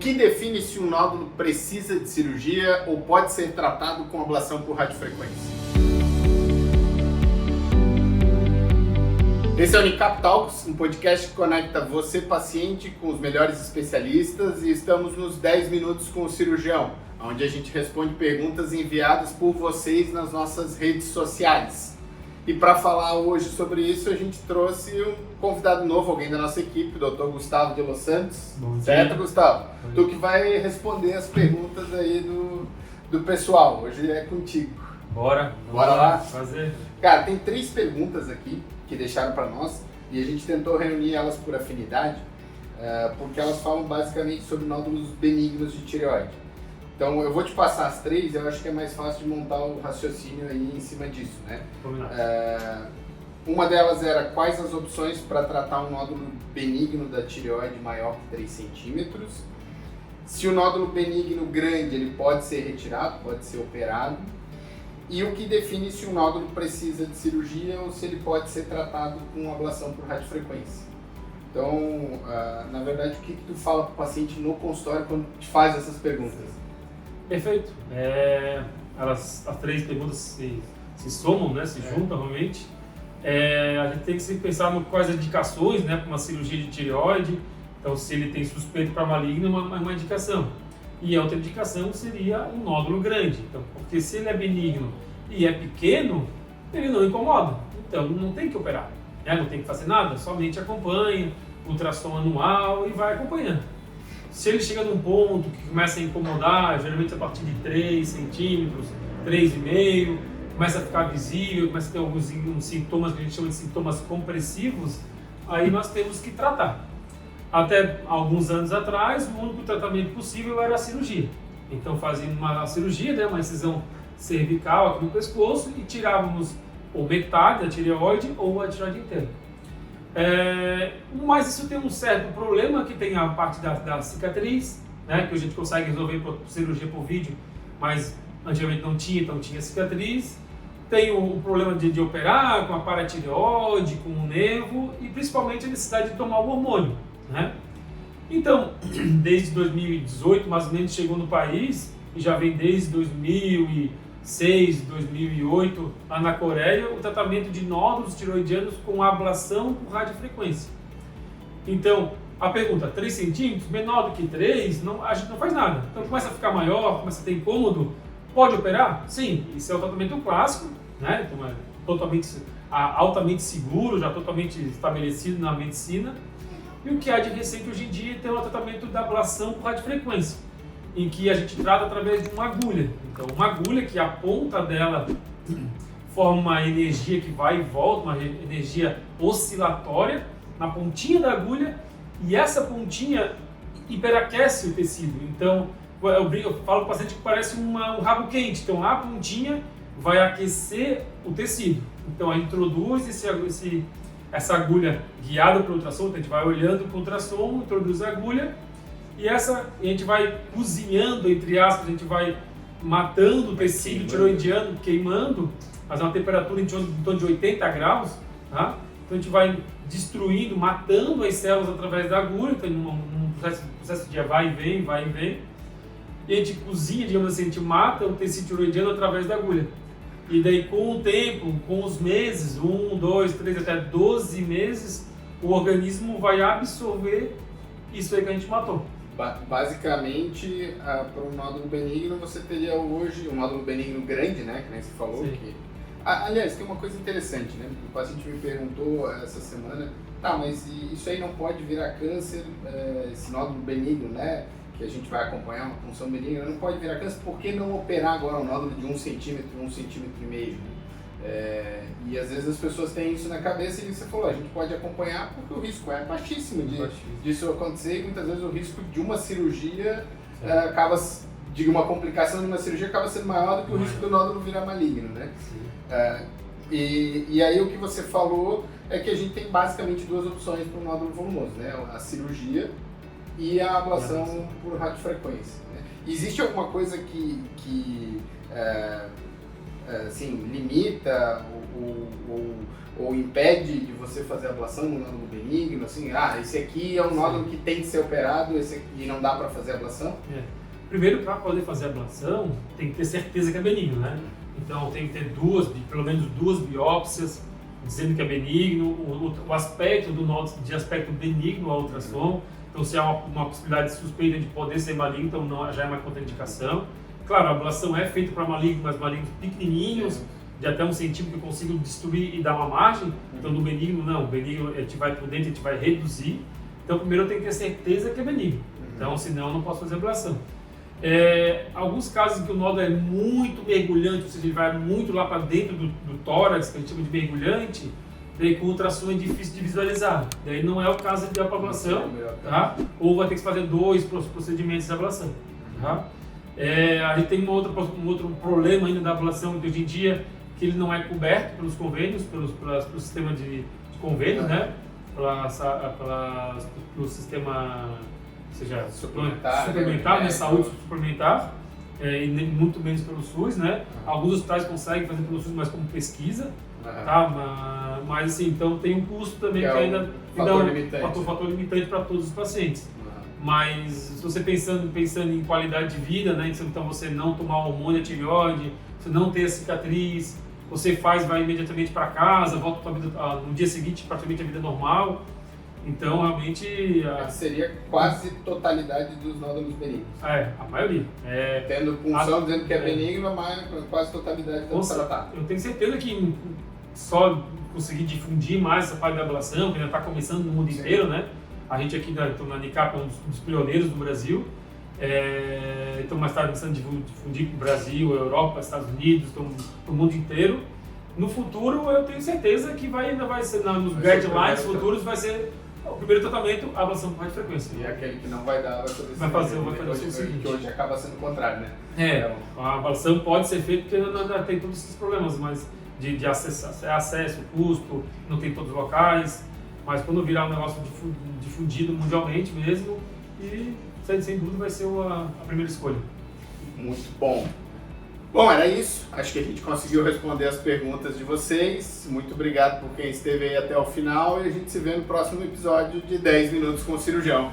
que define se um nódulo precisa de cirurgia ou pode ser tratado com ablação por radiofrequência? Esse é o Unicap Talks, um podcast que conecta você, paciente, com os melhores especialistas, e estamos nos 10 minutos com o cirurgião, onde a gente responde perguntas enviadas por vocês nas nossas redes sociais. E para falar hoje sobre isso, a gente trouxe um convidado novo, alguém da nossa equipe, o Dr. Gustavo de Los Santos. Bom dia. Certo, Gustavo? Tu que vai responder as perguntas aí do pessoal. Hoje é contigo. Bora lá? Fazer. Cara, tem 3 perguntas aqui que deixaram para nós e a gente tentou reunir elas por afinidade, porque elas falam basicamente sobre nódulos benignos de tireoide. Então eu vou te passar as 3, eu acho que é mais fácil de montar o raciocínio aí em cima disso, né? Uma delas era quais as opções para tratar um nódulo benigno da tireoide maior que 3 centímetros. Se o nódulo benigno grande, ele pode ser retirado, pode ser operado. E o que define se um nódulo precisa de cirurgia ou se ele pode ser tratado com ablação por radiofrequência. Então, na verdade, o que tu fala para o paciente no consultório quando te faz essas perguntas? Perfeito. As 3 perguntas se somam, né? Se juntam realmente. A gente tem que se pensar no quais as indicações, né, para uma cirurgia de tireoide. Então, se ele tem suspeito para maligno, uma indicação. E a outra indicação seria um nódulo grande. Então, porque se ele é benigno e é pequeno, ele não incomoda. Então, não tem que operar, né? Não tem que fazer nada, somente acompanha, ultrassom anual e vai acompanhando. Se ele chega num ponto que começa a incomodar, geralmente a partir de 3 centímetros, 3,5, começa a ficar visível, começa a ter alguns sintomas que a gente chama de sintomas compressivos, aí nós temos que tratar. Até alguns anos atrás, o único tratamento possível era a cirurgia. Então fazia uma cirurgia, né, uma incisão cervical aqui no pescoço e tirávamos ou metade da tireoide ou a tireoide inteira. Mas isso tem um certo problema, que tem a parte da cicatriz, né, que a gente consegue resolver por cirurgia por vídeo, mas antigamente não tinha, então tinha cicatriz. Tem o problema de operar com a paratireoide, com o nervo e principalmente a necessidade de tomar o hormônio, né? Então, desde 2018 mais ou menos chegou no país e já vem desde 2006, 2008 lá na Coreia o tratamento de nódulos tireoidianos com ablação por radiofrequência. Então, a pergunta, 3 centímetros, menor do que 3, a gente não faz nada. Então começa a ficar maior, começa a ter incômodo, pode operar? Sim, isso é o tratamento clássico, né? Então é altamente seguro, já totalmente estabelecido na medicina. E o que há de recente hoje em dia tem o tratamento da ablação por radiofrequência, em que a gente trata através de uma agulha. Então, uma agulha que a ponta dela forma uma energia que vai e volta, uma energia oscilatória na pontinha da agulha, e essa pontinha hiperaquece o tecido. Então, eu falo para o paciente que parece um rabo quente. Então, a pontinha vai aquecer o tecido. Então, a gente introduz essa agulha guiada pelo ultrassom, então a gente vai olhando para o ultrassom, introduz a agulha e a gente vai cozinhando, entre aspas, a gente vai matando o tecido tireoidiano, queimando, mas a uma temperatura em torno de 80 graus, tá? Então a gente vai destruindo, matando as células através da agulha, então num processo de vai e vem, e a gente cozinha, digamos assim, a gente mata o tecido tireoidiano através da agulha. E daí com o tempo, com os meses, 1, 2, 3, até 12 meses, o organismo vai absorver isso aí que a gente matou. Basicamente, para um nódulo benigno, você teria hoje um nódulo benigno grande, né, que nem você falou. Que... aliás, tem uma coisa interessante, né, o paciente me perguntou essa semana, tá, mas isso aí não pode virar câncer, esse nódulo benigno, né, que a gente vai acompanhar uma punção benigna, não pode virar câncer, por que não operar agora um nódulo de 1 centímetro, 1,5 centímetros? E às vezes as pessoas têm isso na cabeça e você falou, a gente pode acompanhar porque o risco é baixíssimo disso acontecer, e muitas vezes o risco de uma cirurgia de uma complicação de uma cirurgia acaba sendo maior do que o risco do nódulo virar maligno, né? E aí o que você falou é que a gente tem basicamente 2 opções para o nódulo volumoso, né? A cirurgia e a ablação por radiofrequência, né? Existe alguma coisa que assim, limita ou impede de você fazer ablação no nódulo benigno? Assim, esse aqui é um nódulo que tem que ser operado, esse aqui não dá para fazer ablação? Primeiro, para poder fazer ablação, tem que ter certeza que é benigno, né? Então tem que ter pelo menos duas biópsias dizendo que é benigno, o aspecto do nódulo de aspecto benigno ao ultrassom. Então, se há uma possibilidade de suspeita de poder ser maligno, então já é uma contraindicação. Claro, a ablação é feita para malignos, mas malignos pequenininhos, de até 1 centímetro, que eu consigo destruir e dar uma margem. Então, no benigno, não. O benigno, a gente vai por dentro, a gente vai reduzir. Então, primeiro eu tenho que ter certeza que é benigno. Então, senão eu não posso fazer ablação. Alguns casos em que o nódulo é muito mergulhante, ou seja, ele vai muito lá para dentro do tórax, que a gente chama de mergulhante, daí com ultrassom é difícil de visualizar. Daí não é o caso de ablação, tá? Ou vai ter que fazer 2 procedimentos de ablação, tá? A gente tem um outro problema ainda da ablação de hoje em dia, que ele não é coberto pelos convênios, pelo sistema de convênios, né? Pelo sistema, ou seja, suplementar, né? Saúde suplementar, e muito menos pelo SUS, né? Alguns hospitais conseguem fazer pelo SUS, mas como pesquisa, tá? Mas assim, então tem um custo também que ainda dá um fator limitante para todos os pacientes. Mas se você pensando em qualidade de vida, né? Então você não tomar hormônio, a tireoide, você não ter a cicatriz, você vai imediatamente para casa, volta para a vida, no dia seguinte praticamente a vida normal. Então realmente seria quase totalidade dos nódulos benignos. A maioria. Tendo punção dizendo que é benigno, mas quase totalidade está tratada. Eu tenho certeza que só conseguir difundir mais essa parte da ablação, que ainda está começando no mundo inteiro, né? A gente aqui na Unicap é um dos pioneiros do Brasil. Então, mais tarde, começando a difundir para o Brasil, Europa, Estados Unidos, para o mundo inteiro. No futuro, eu tenho certeza que ainda vai ser, nos guidelines futuros, vai ser o primeiro tratamento, a ablação por radiofrequência. E aquele que não vai dar, vai fazer o seguinte. Que hoje acaba sendo o contrário, né? A ablação pode ser feita porque não tem todos esses problemas, mas de acesso, custo, não tem todos os locais. Mas quando virar um negócio difundido mundialmente mesmo, e sem dúvida vai ser a primeira escolha. Muito bom. Bom, era isso. Acho que a gente conseguiu responder as perguntas de vocês. Muito obrigado por quem esteve aí até o final e a gente se vê no próximo episódio de 10 Minutos com o Cirurgião.